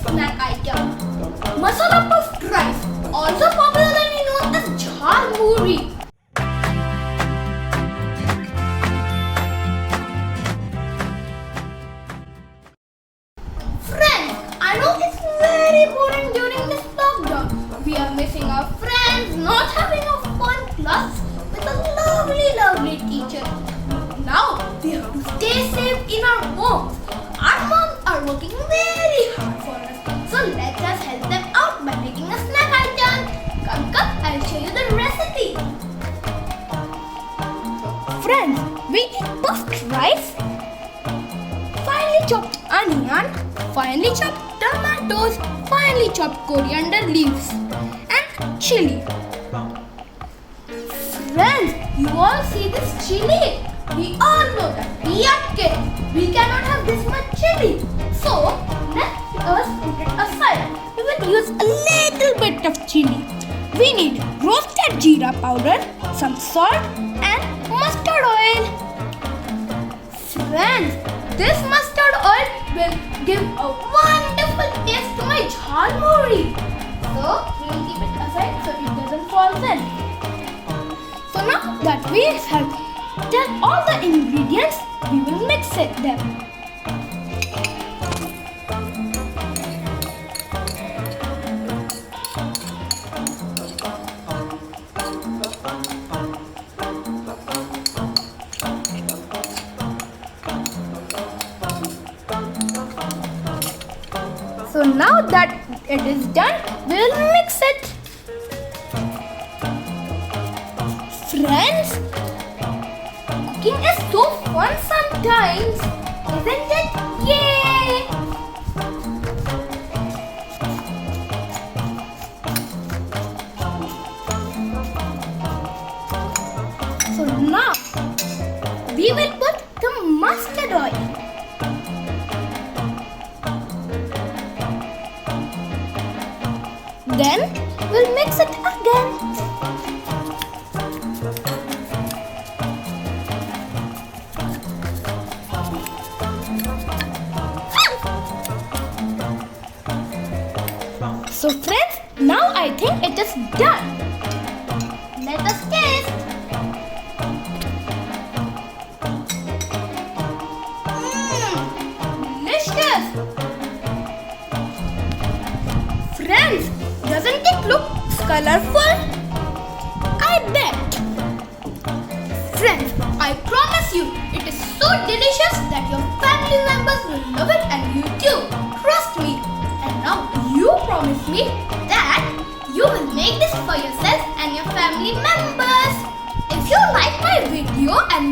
snack item. Masala puffed rice, also popularly known as Jhal Muri. Friends, I know it's very boring during this lockdown. We are missing our friends, not having a fun class with a lovely teacher. Now we have to stay safe in our homes. Our moms are working very hard for us. So let us help them out by making a snack item. Come, I'll show you the recipe. Friends, we need puffed rice, finely chopped onion, finely chopped tomatoes, finely chopped coriander leaves, and chili. Friends, you all see this chili? We all know that we are kids. We cannot have this much chili. So, let us put it aside. We will use a little bit of chili. We need roasted jeera powder, some salt and mustard oil. Friends, this mustard oil will give a wonderful taste to my Jhal Muri. So, we will keep it aside so it doesn't fall in. So now that we have done all the ingredients, we will mix them. So now that it is done, we will mix it. Friends, cooking is so fun sometimes, isn't it? Yay! So now we will put the mustard oil. Then we'll mix it again. So friends, now I think it is done. Let us taste. Delicious! Friends, doesn't it look colorful? I bet. Friends, I promise you, it is so delicious that your family members will love it and you too. Trust me. And now you promise me that you will make this for yourself and your family members. If you like my video and